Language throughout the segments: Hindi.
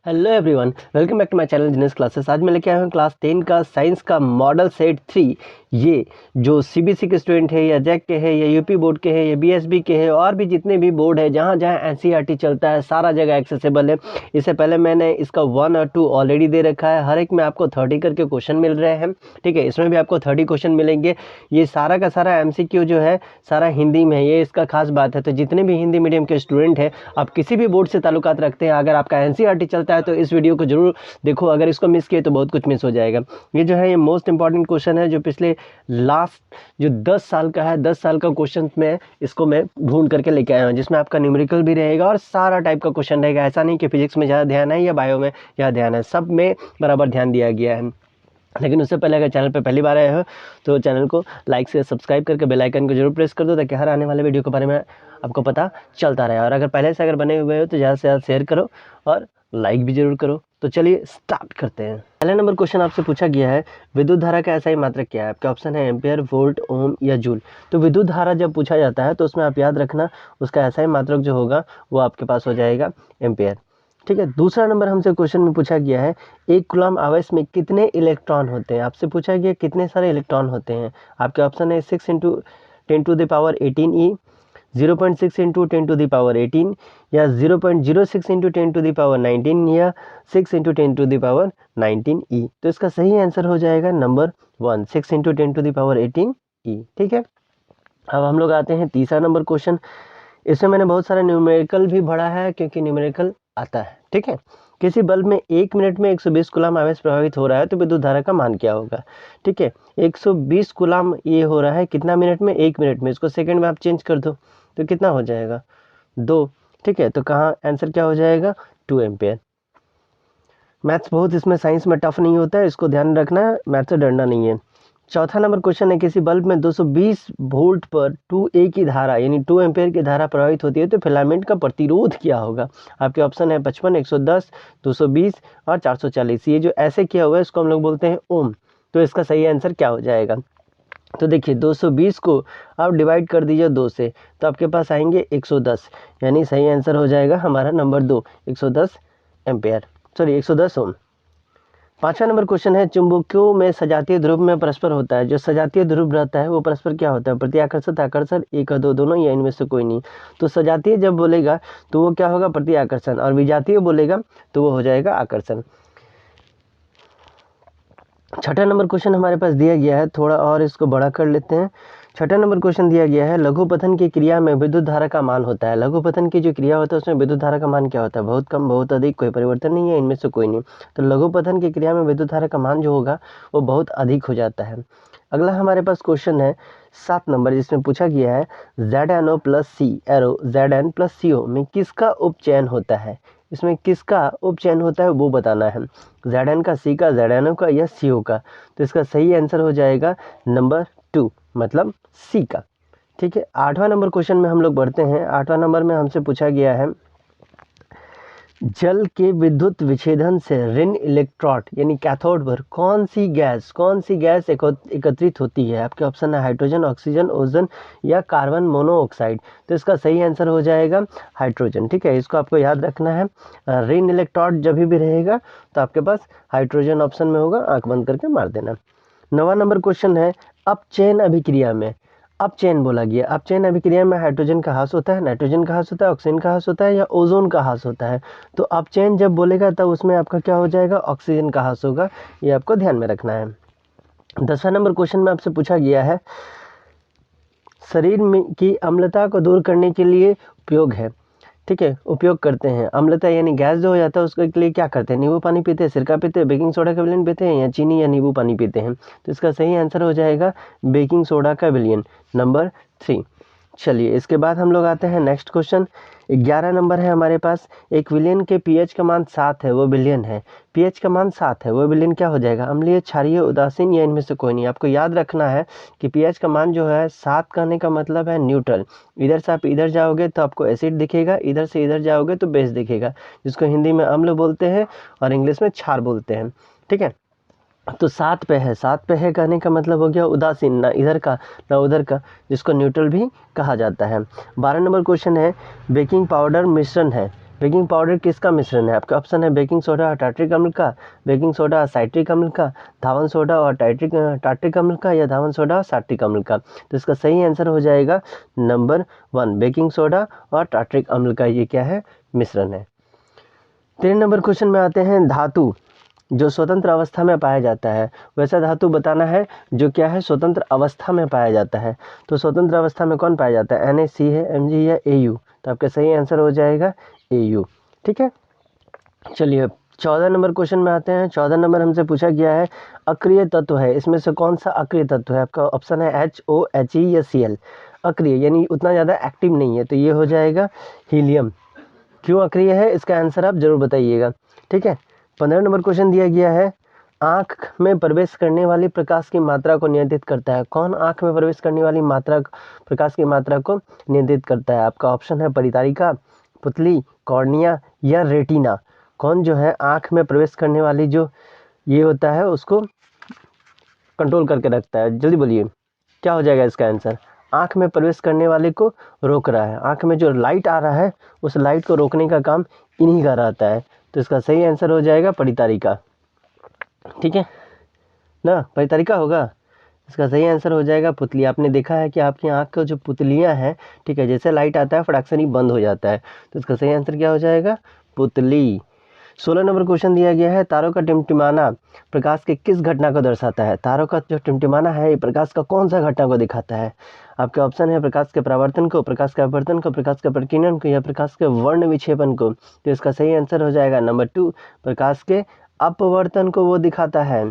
Hello everyone, welcome back to my channel genius classes. आज मैं लेके आया हूँ क्लास 10 का साइंस का मॉडल सेट 3। ये जो सीबीएसई के स्टूडेंट है या जैक के है या यूपी बोर्ड के है या बीएसबी के है और भी जितने भी बोर्ड है जहाँ जहाँ एनसीईआरटी चलता है सारा जगह एक्सेसिबल है। इससे पहले मैंने इसका 1 और 2 ऑलरेडी दे रखा है। हर एक में आपको 30 करके क्वेश्चन मिल रहे हैं, ठीक है। इसमें भी आपको 30 क्वेश्चन मिलेंगे। ये सारा का सारा एमसीक्यू जो है सारा हिंदी में है, ये इसका खास बात है। तो जितने भी हिंदी मीडियम के स्टूडेंट हैं, आप किसी भी बोर्ड से ताल्लुकात रखते हैं, अगर आपका एनसीईआरटी चलता है तो इस वीडियो को जरूर देखो। अगर इसको मिस किए तो बहुत कुछ मिस हो जाएगा। ये जो है ये मोस्ट इंपॉर्टेंट क्वेश्चन है जो पिछले लास्ट जो 10 साल का है, 10 साल का क्वेश्चन में इसको मैं ढूंढ करके लेके आया हूँ, जिसमें आपका न्यूमेरिकल भी रहेगा और सारा टाइप का क्वेश्चन रहेगा। ऐसा नहीं कि फिजिक्स में ज़्यादा ध्यान है या बायो में ज़्यादा ध्यान है, सब में बराबर ध्यान दिया गया है। लेकिन उससे पहले अगर चैनल पर पहली बार आए हो तो चैनल को लाइक से सब्सक्राइब करके बेल आइकन को जरूर प्रेस कर दो, ताकि हर आने वाले वीडियो के बारे में आपको पता चलता रहे। और अगर पहले से अगर बने हुए हो तो ज़्यादा से ज़्यादा शेयर करो और लाइक भी जरूर करो। तो चलिए स्टार्ट करते हैं। पहला नंबर क्वेश्चन आपसे पूछा गया है, विद्युत धारा का एसआई मात्रक क्या है? आपके ऑप्शन है एम्पियर, वोल्ट, ओम या जूल। तो विद्युत धारा जब पूछा जाता है तो उसमें आप याद रखना उसका एसआई मात्रक जो होगा वो आपके पास हो जाएगा एम्पियर, ठीक है। दूसरा नंबर हमसे क्वेश्चन में पूछा गया है, एक कूलम्ब आवेश में कितने इलेक्ट्रॉन होते हैं? आपसे पूछा गया कितने सारे इलेक्ट्रॉन होते हैं। आपके ऑप्शन है 6 × 10⁻18 ई, 0.6 × 10⁻18 या 0.06 × 10⁻19 या 6 × 10⁻19 ई। तो इसका सही आंसर हो जाएगा नंबर 1, 6 × 10⁻18 ई, ठीक है। अब हम लोग आते हैं तीसरा नंबर क्वेश्चन। इसमें मैंने बहुत सारा न्यूमेरिकल भी भरा है क्योंकि न्यूमेरिकल आता है, ठीक है। किसी बल्ब में 1 मिनट में 120 कूलम्ब आवेश प्रभावित हो रहा है तो विद्युत धारा का मान क्या होगा? ठीक है, 120 कूलम्ब ये हो रहा है कितना मिनट में? 1 मिनट में। इसको सेकंड में आप चेंज कर दो तो कितना हो जाएगा? 2, ठीक है। तो कहाँ आंसर क्या हो जाएगा? 2 एम्पियर। मैथ्स बहुत इसमें साइंस में टफ नहीं होता है, इसको ध्यान रखना है, मैथ से डरना नहीं है। चौथा नंबर क्वेश्चन है, किसी बल्ब में 220 वोल्ट पर 2A की धारा यानी 2 एम्पियर की धारा प्रभावित होती है तो फिलामेंट का प्रतिरोध क्या होगा? आपके ऑप्शन है 55, 110, 220 और 440। ये जो ऐसे किया हुआ है इसको हम लोग बोलते हैं ओम। तो इसका सही आंसर क्या हो जाएगा? तो देखिए 220 को आप डिवाइड कर दीजिए 2 से तो आपके पास आएंगे 110, यानी सही आंसर हो जाएगा हमारा नंबर 2, 110 एम्पियर, सॉरी 110 ओम। पांचवा नंबर क्वेश्चन है, चुंबकों में सजातीय ध्रुव में परस्पर होता है। जो सजातीय ध्रुव रहता है वो परस्पर क्या होता है? प्रतिआकर्षण, आकर्षण, एक या दो, दोनों या इनमें से कोई नहीं। तो सजातीय जब बोलेगा तो वो क्या होगा? प्रतिआकर्षण। और विजातीय बोलेगा तो वो हो जाएगा आकर्षण। छठा नंबर क्वेश्चन हमारे पास दिया गया है, थोड़ा और इसको बड़ा कर लेते हैं। छठा नंबर क्वेश्चन दिया गया है, लघुपथन की क्रिया में विद्युत धारा का मान होता है। लघुपथन की जो क्रिया होता है उसमें विद्युत धारा का मान क्या होता है? बहुत कम, बहुत अधिक, कोई परिवर्तन नहीं है, इनमें से कोई नहीं। तो लघुपथन की क्रिया में विद्युत धारा का मान जो होगा वो बहुत अधिक हो जाता है। अगला हमारे पास क्वेश्चन है 7 नंबर, जिसमें पूछा गया है ZnO + C arrow Zn + CO में किसका उपचयन होता है? इसमें किसका उपचयन होता है वो बताना है। Zn का, C का, ZnO का या CO का। तो इसका सही आंसर हो जाएगा नंबर 2, मतलब C का, ठीक है। 8वां नंबर क्वेश्चन में हम लोग बढ़ते हैं। 8वां नंबर में हमसे पूछा गया है, जल के विद्युत विच्छेदन से ऋण इलेक्ट्रोड यानी कैथोड पर कौन सी गैस एकत्रित होती है? आपके ऑप्शन है हाइड्रोजन, ऑक्सीजन, ओजोन या कार्बन मोनोऑक्साइड। तो इसका सही आंसर हो जाएगा हाइड्रोजन, ठीक है। इसको आपको याद रखना है। ऋण इलेक्ट्रोड जब भी रहेगा तो आपके पास हाइड्रोजन ऑप्शन में होगा, आंख बंद करके मार देना। 9वां नंबर क्वेश्चन है, अपचयन अभिक्रिया में, अपचयन बोला गया, अपचयन अभिक्रिया में हाइड्रोजन का ह्रास होता है, नाइट्रोजन का ह्रास होता है, ऑक्सीजन का ह्रास होता है या ओजोन का ह्रास होता है? तो अपचयन जब बोलेगा तब उसमें आपका क्या हो जाएगा? ऑक्सीजन का ह्रास होगा, ये आपको ध्यान में रखना है। 10वां नंबर क्वेश्चन में आपसे पूछा गया है, शरीर में की अम्लता को दूर करने के लिए उपयोग है, ठीक है, उपयोग करते हैं। अम्लता यानी गैस जो हो जाता है उसके लिए क्या करते हैं? नींबू पानी पीते हैं, सिरका पीते हैं, बेकिंग सोडा का विलयन पीते हैं या चीनी या नींबू पानी पीते हैं? तो इसका सही आंसर हो जाएगा बेकिंग सोडा का विलयन, नंबर 3। चलिए इसके बाद हम लोग आते हैं नेक्स्ट क्वेश्चन। 11 नंबर है हमारे पास, एक विलयन के पीएच का मान 7 है वो बिलियन है। पीएच का मान 7 है वो बिलियन क्या हो जाएगा? अम्लीय, क्षारीय, उदासीन या इनमें से कोई नहीं। आपको याद रखना है कि पीएच का मान जो है 7 कहने का मतलब है न्यूट्रल। इधर से आप इधर जाओगे तो आपको एसिड दिखेगा, इधर से इधर जाओगे तो बेस दिखेगा, जिसको हिंदी में अम्ल बोलते हैं और इंग्लिश में क्षार बोलते हैं, ठीक है। तो 7 पे है, 7 पे है कहने का मतलब हो गया उदासीन, ना इधर का ना उधर का, जिसको न्यूट्रल भी कहा जाता है। 12 नंबर क्वेश्चन है, बेकिंग पाउडर मिश्रण है, बेकिंग पाउडर किसका मिश्रण है? आपका ऑप्शन है बेकिंग सोडा और टार्ट्रिक अम्ल का, बेकिंग सोडा और साइट्रिक अम्ल का, धावन सोडा और टार्ट्रिक अम्ल का, या धावन सोडा और साइट्रिक अम्ल का। तो इसका सही आंसर हो जाएगा नंबर 1, बेकिंग सोडा और टार्ट्रिक अम्ल का ये क्या है? मिश्रण है। 3 नंबर क्वेश्चन में आते हैं, धातु जो स्वतंत्र अवस्था में पाया जाता है, वैसा धातु बताना है जो क्या है? स्वतंत्र अवस्था में पाया जाता है। तो स्वतंत्र अवस्था में कौन पाया जाता है? Na, C है, Mg या Au? तो आपका सही आंसर हो जाएगा Au। ठीक है, चलिए 14 नंबर क्वेश्चन में आते हैं। 14 नंबर हमसे पूछा गया है, अक्रिय तत्व है, इसमें से कौन सा अक्रिय तत्व है? आपका ऑप्शन है HO, He या Cl। अक्रिय यानी उतना ज़्यादा एक्टिव नहीं है, तो ये हो जाएगा हीलियम। क्यों अक्रिय है, इसका आंसर आप जरूर बताइएगा। ठीक है, 15 नंबर क्वेश्चन दिया गया है, आँख में प्रवेश करने वाली प्रकाश की मात्रा को नियंत्रित करता है। कौन आँख में प्रवेश करने वाली प्रकाश की मात्रा को नियंत्रित करता है? आपका ऑप्शन है परितारिका, पुतली, कॉर्निया या रेटिना। कौन जो है आँख में प्रवेश करने वाली जो ये होता है उसको कंट्रोल करके रखता है? जल्दी बोलिए, क्या हो जाएगा इसका आंसर? आँख में प्रवेश करने वाले को रोक रहा है, आँख में जो लाइट आ रहा है उस लाइट को रोकने का काम इन्हीं का रहता है। तो इसका सही आंसर हो जाएगा परितारिका। ठीक है ना, परितारिका होगा। इसका सही आंसर हो जाएगा पुतली। आपने देखा है कि आपकी आँख का जो पुतलियाँ हैं, ठीक है, जैसे लाइट आता है फटाक से नहीं बंद हो जाता है। तो इसका सही आंसर क्या हो जाएगा? पुतली। 16 नंबर क्वेश्चन दिया गया है, तारों का टिमटिमाना प्रकाश के किस घटना को दर्शाता है? तारों का जो टिमटिमाना है ये प्रकाश का कौन सा घटना को दिखाता है? आपके ऑप्शन है प्रकाश के परावर्तन को, प्रकाश के अपवर्तन को, प्रकाश के प्रकीर्णन को, या प्रकाश के वर्ण विक्षेपण को। तो इसका सही आंसर हो जाएगा नंबर 2, प्रकाश के अपवर्तन को वो दिखाता है।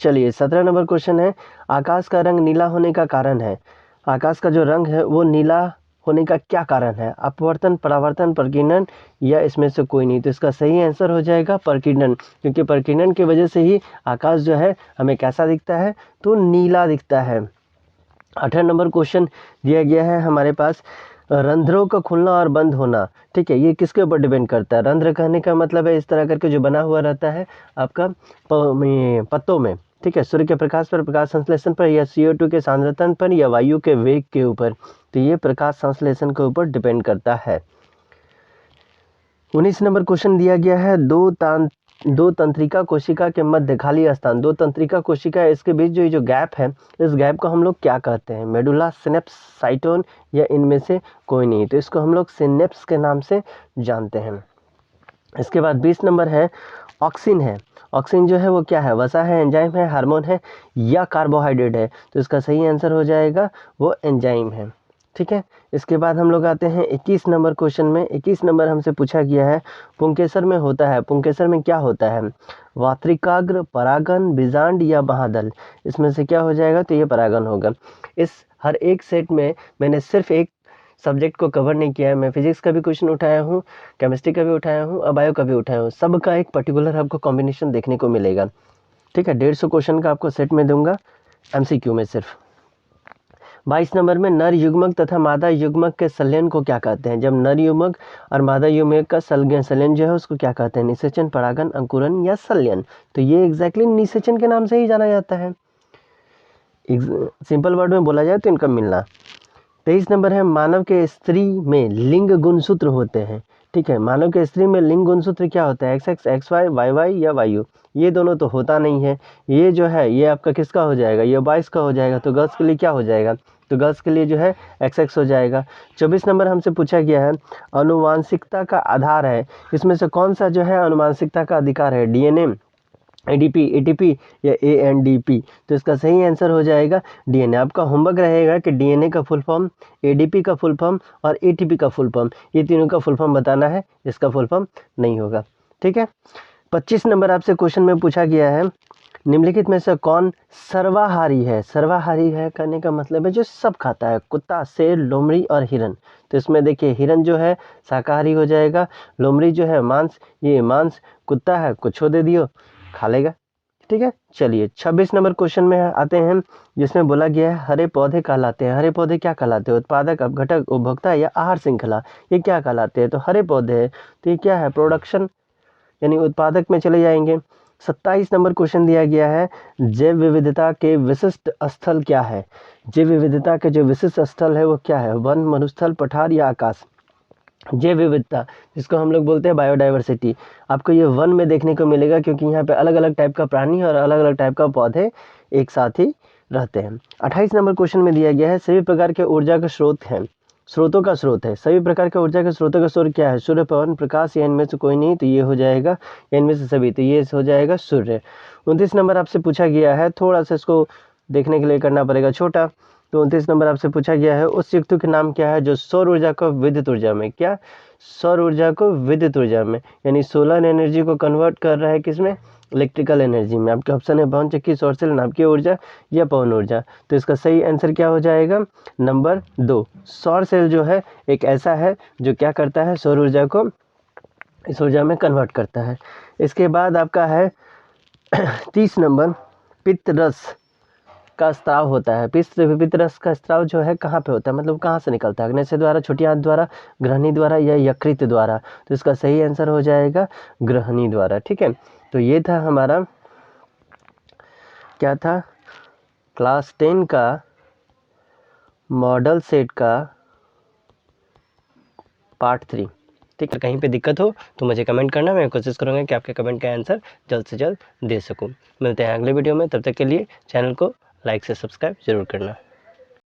चलिए 17 नंबर क्वेश्चन है, आकाश का रंग नीला होने का कारण है। आकाश का जो रंग है वो नीला होने का क्या कारण है? अपवर्तन, परावर्तन, प्रकीर्णन या इसमें से कोई नहीं? तो इसका सही आंसर हो जाएगा प्रकीर्णन, क्योंकि प्रकीर्णन की वजह से ही आकाश जो है हमें कैसा दिखता है? तो नीला दिखता है। 18 नंबर क्वेश्चन दिया गया है हमारे पास, रंध्रों का खुलना और बंद होना, ठीक है, ये किसके ऊपर डिपेंड करता है? रंध्र कहने का मतलब है इस तरह करके जो बना हुआ रहता है आपका पत्तों में, ठीक है, सूर्य के प्रकाश पर, प्रकाश संश्लेषण पर, या CO2 के सांद्रतन पर, या वायु के वेग के ऊपर। तो ये प्रकाश संश्लेषण के ऊपर डिपेंड करता है। 19 नंबर क्वेश्चन दिया गया है, दो तंत्रिका कोशिका के मध्य खाली स्थान, दो तंत्रिका कोशिका इसके बीच जो गैप है, इस गैप को हम लोग क्या कहते हैं? मेडुला, सिनेप्स, साइटोन या इनमें से कोई नहीं? तो इसको हम लोग सिनेप्स के नाम से जानते हैं। इसके बाद 20 नंबर है, ऑक्सिन है। ऑक्सिन जो है वो क्या है? वसा है, एंजाइम है, हार्मोन है या कार्बोहाइड्रेट है? तो इसका सही आंसर हो जाएगा वो एंजाइम है। ठीक है, इसके बाद हम लोग आते हैं 21 नंबर क्वेश्चन में। 21 नंबर हमसे पूछा गया है, पुंकेसर में होता है, पुंकेसर में क्या होता है? वात्रिकाग्र, परागन, बीजांड या महादल? इसमें से क्या हो जाएगा? तो ये परागन होगा। इस हर एक सेट में मैंने सिर्फ एक सब्जेक्ट को कवर नहीं किया है, मैं फिजिक्स का भी क्वेश्चन उठाया हूँ, केमिस्ट्री का भी उठाया हूँ और बायो का भी उठाया हूँ। सबका एक पर्टिकुलर आपको कॉम्बिनेशन देखने को मिलेगा। ठीक है, 150 क्वेश्चन का आपको सेट में दूंगा MCQ में सिर्फ। 22 नंबर में, नर युग्मक तथा मादा युग्मक के संलयन को क्या कहते हैं? जब नर युग्मक और मादा युग्मक का संलयन जो है उसको क्या कहते हैं? निषेचन, परागन, अंकुरन या संलयन? तो ये एग्जैक्टली निषेचन के नाम से ही जाना जाता है। सिंपल वर्ड में बोला जाए तो इनका मिलना। 23 नंबर है, मानव के स्त्री में लिंग गुणसूत्र होते हैं। ठीक है, मानव के स्त्री में लिंग गुणसूत्र क्या होता है? XX, XY, YY या YU? ये दोनों तो होता नहीं है। ये जो है ये आपका किसका हो जाएगा? ये 22 का हो जाएगा। तो गर्ल्स के लिए क्या हो जाएगा? तो गर्ल्स के लिए जो है XX हो जाएगा। 24 नंबर हमसे पूछा गया है, अनुवांशिकता का आधार है, इसमें से कौन सा जो है अनुवांशिकता का अधिकार है? DNA, ADP, ATP या ANDP? तो इसका सही आंसर हो जाएगा DNA। आपका होमवर्क रहेगा कि DNA का फुल फॉर्म, ADP का फुल फॉर्म और ATP का फुल फॉर्म, ये तीनों का फुल फॉर्म बताना है, इसका फुल फॉर्म नहीं होगा। ठीक है, 25 नंबर आपसे क्वेश्चन में पूछा गया है, निम्नलिखित में से कौन सर्वाहारी है? सर्वाहारी है कहने का मतलब है जो सब खाता है, कुत्ता, शेर, लोमड़ी और हिरन। तो इसमें देखिए हिरन जो है शाकाहारी हो जाएगा, लोमड़ी जो है मांस, ये मांस, कुत्ता है कुछ दे दियो खा लेगा। ठीक है, चलिए 26 नंबर क्वेश्चन में आते हैं, जिसमें बोला गया है हरे पौधे कहलाते हैं। हरे पौधे क्या कहलाते हैं? उत्पादक, अपघटक, उपभोक्ता या आहार श्रृंखला? ये क्या कहलाते हैं? तो हरे पौधे है, तो ये क्या है? प्रोडक्शन यानी उत्पादक में चले जाएंगे। 27 नंबर क्वेश्चन दिया गया है, जैव विविधता के विशिष्ट स्थल क्या है? जैव विविधता के जो विशिष्ट स्थल है वो क्या है? वन, मरुस्थल, पठार या आकाश? जैव विविधता, जिसको हम लोग बोलते हैं बायोडाइवर्सिटी, आपको ये वन में देखने को मिलेगा, क्योंकि यहाँ पे अलग अलग टाइप का प्राणी और अलग अलग टाइप का पौधे एक साथ ही रहते हैं। 28 नंबर क्वेश्चन में दिया गया है सभी प्रकार के ऊर्जा का स्रोत है, स्रोतों का स्रोत है, सभी प्रकार के ऊर्जा के स्रोतों का स्रोत क्या है? सूर्य, पवन, प्रकाश, या इनमें से कोई नहीं, तो ये हो जाएगा, या इनमें से सभी, तो ये हो जाएगा सूर्य। 29 नंबर आपसे पूछा गया है, थोड़ा सा इसको देखने के लिए करना पड़ेगा छोटा। तो 29 नंबर आपसे पूछा गया है उस युक्ति का नाम क्या है जो सौर ऊर्जा को विद्युत ऊर्जा में, क्या? सौर ऊर्जा को विद्युत ऊर्जा में, यानी सोलर एनर्जी को कन्वर्ट कर रहा है किसमें? इलेक्ट्रिकल एनर्जी में। आपके ऑप्शन है पवन चक्की, सौर सेल, नाभिकीय ऊर्जा या पवन ऊर्जा। तो इसका सही आंसर क्या हो जाएगा? नंबर 2, सौर सेल जो है एक ऐसा है जो क्या करता है? सौर ऊर्जा को इस ऊर्जा में कन्वर्ट करता है। इसके बाद आपका है 30 नंबर, पित्तरस का स्त्राव होता है। पित्तरस का स्त्राव जो है कहाँ पे होता है, मतलब कहाँ से निकलता है? अग्न्याशय द्वारा, छोटी आंत द्वारा, ग्रहणी द्वारा या यकृत द्वारा? तो इसका सही आंसर हो जाएगा ग्रहणी द्वारा। ठीक है, तो ये था हमारा, क्या था? क्लास 10 का मॉडल सेट का पार्ट 3। ठीक है, कहीं पे दिक्कत हो तो मुझे कमेंट करना, मैं कोशिश करूँगा कि आपके कमेंट का आंसर जल्द से जल्द दे सकूँ। मिलते हैं अगले वीडियो में, तब तक के लिए चैनल को लाइक से सब्सक्राइब जरूर करना।